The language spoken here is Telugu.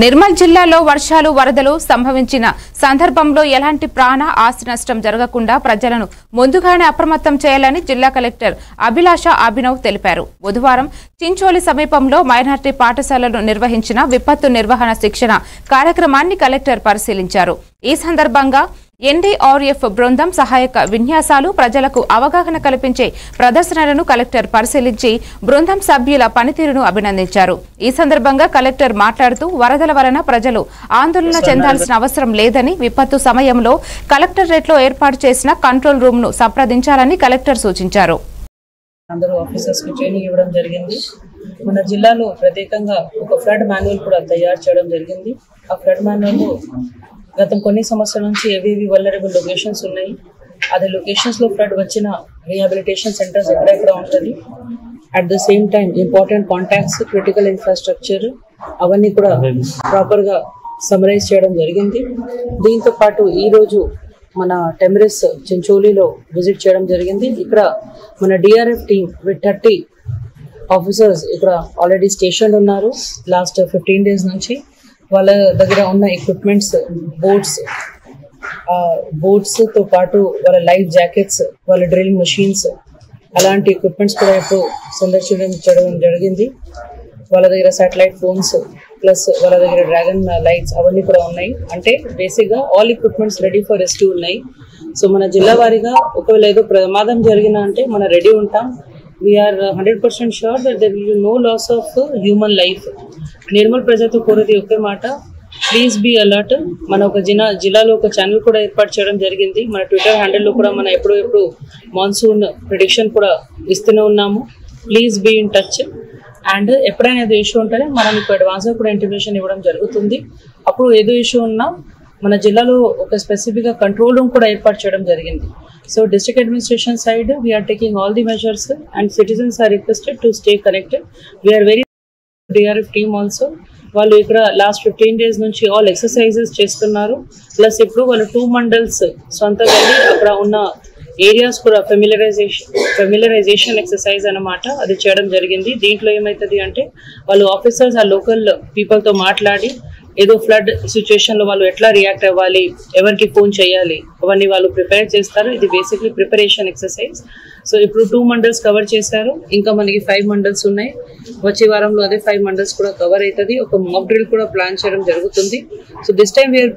నిర్మల్ జిల్లాలో వర్షాలు వరదలు సంభవించిన సందర్భంలో ఎలాంటి ప్రాణ ఆస్తి నష్టం జరగకుండా ప్రజలను ముందుగానే అప్రమత్తం చేయాలని జిల్లా కలెక్టర్ అభిలాష అభినవ్ తెలిపారు. బుధవారం చించోలి సమీపంలో మైనారిటీ పాఠశాలలో నిర్వహించిన విపత్తు నిర్వహణ శిక్షణ కార్యక్రమాన్ని కలెక్టర్ పరిశీలించారు. ఈ సందర్భంగా ఎన్డీఆర్ఎఫ్ బృందం సహాయక విన్యాసాలు, ప్రజలకు అవగాహన కల్పించే ప్రదర్శనలను కలెక్టర్ పరిశీలించి బృందం సభ్యుల పనితీరును అభినందించారు. ఈ సందర్భంగా కలెక్టర్ మాట్లాడుతూ వరదల వలన ప్రజలు ఆందోళన చెందాల్సిన అవసరం లేదని, విపత్తు సమయంలో కలెక్టరేట్లో ఏర్పాటు చేసిన కంట్రోల్ రూమ్ ను సంప్రదించాలని కలెక్టర్ సూచించారు. అందరూ ఆఫీసర్స్ కి ట్రైనింగ్ ఇవ్వడం జరిగింది. మన జిల్లాలో ప్రత్యేకంగా ఒక ఫ్లడ్ మాన్యువల్ కూడా తయారు చేయడం జరిగింది. ఆ ఫ్లడ్ మాన్యువల్ గతం కొన్ని సంవత్సరాల నుంచి ఏవేవి వల్నరబుల్ లొకేషన్స్ ఉన్నాయి, అదే లొకేషన్స్ లో ఫ్లడ్ వచ్చిన రీహాబిలిటేషన్ సెంటర్స్ ఎక్కడెక్కడ ఉంటుంది, at the same time important contacts, critical infrastructure అవన్నీ కూడా ప్రాపర్ గా సమరైజ్ చేయడం జరిగింది. దీంతో పాటు ఈ రోజు మన టెమరిస్ చించోలిలో విజిట్ చేయడం జరిగింది. ఇక్కడ మన డిఆర్ఎఫ్ టీమ్ విత్ 30 ఆఫీసర్స్ ఇక్కడ ఆల్రెడీ స్టేషన్ ఉన్నారు. లాస్ట్ 15 days నుంచి వాళ్ళ దగ్గర ఉన్న ఎక్విప్మెంట్స్, బోట్స్ తో పాటు వాళ్ళ లైఫ్ జాకెట్స్, వాళ్ళ డ్రిల్లింగ్ మెషిన్స్, అలాంటి ఎక్విప్మెంట్స్ కూడా ఇప్పుడు సందర్శించడం జరిగింది. వాళ్ళ దగ్గర శాటిలైట్ ఫోన్స్ ప్లస్ వాళ్ళ దగ్గర డ్రాగన్ లైట్స్ అవన్నీ కూడా ఉన్నాయి. అంటే బేసిక్ గా all equipments ready for rescue ఉన్నాయి. సో మన జిల్లా వారీగా ఒకవేళ ఏదో ప్రమాదం జరిగినా అంటే మనం రెడీ ఉంటాం. We are 100% sure that there will be no loss of human life. Nirmal ప్రజలతో కోరేది ఒకే మాట, ప్లీజ్ బీ అలర్ట్. మన ఒక జిల్లాలో ఒక ఛానల్ కూడా ఏర్పాటు చేయడం జరిగింది. మన ట్విట్టర్ హ్యాండిల్లో కూడా మనం ఎప్పుడు మాన్సూన్ ప్రిడిక్షన్ కూడా ఇస్తూనే ఉన్నాము. Please be in touch. And ఎప్పుడైనా ఏదో ఇష్యూ ఉంటేనే మనం ఇప్పుడు అడ్వాన్స్గా కూడా ఇంటిమేషన్ ఇవ్వడం జరుగుతుంది. అప్పుడు ఏదో ఇష్యూ ఉన్నా మన జిల్లాలో ఒక స్పెసిఫిక్గా కంట్రోల్ రూమ్ కూడా ఏర్పాటు చేయడం జరిగింది. So district administration side we are taking all the measures and citizens are requested to stay connected. We are very DRF team also వాళ్ళు ఇక్కడ లాస్ట్ 15 days నుంచి ఆల్ ఎక్సర్సైజెస్ చేస్తున్నారు. ప్లస్ ఇప్పుడు వాళ్ళు 2 మండల్స్ సొంతంగా వెళ్ళి అక్కడ ఉన్న ఏరియాస్ కూడా ఫెమిలరైజేషన్ ఎక్సర్సైజ్ అన్నమాట అది చేయడం జరిగింది. దీంట్లో ఏమవుతుంది అంటే వాళ్ళు ఆఫీసర్స్ ఆ లోకల్ పీపుల్తో మాట్లాడి ఏదో ఫ్లడ్ సిచ్యువేషన్ లో వాళ్ళు ఎట్లా రియాక్ట్ అవ్వాలి, ఎవరికి ఫోన్ చేయాలి, అవన్నీ వాళ్ళు ప్రిపేర్ చేస్తారు. ఇది బేసిక్లీ ప్రిపరేషన్ ఎక్సర్సైజ్. సో ఇప్పుడు 2 మండల్స్ కవర్ చేశారు. ఇంకా మనకి 5 మండల్స్ ఉన్నాయి. వచ్చే వారంలో అదే 5 మండల్స్ కూడా కవర్ అవుతుంది. ఒక మాక్ డ్రిల్ కూడా ప్లాన్ చేయడం జరుగుతుంది. So this time we are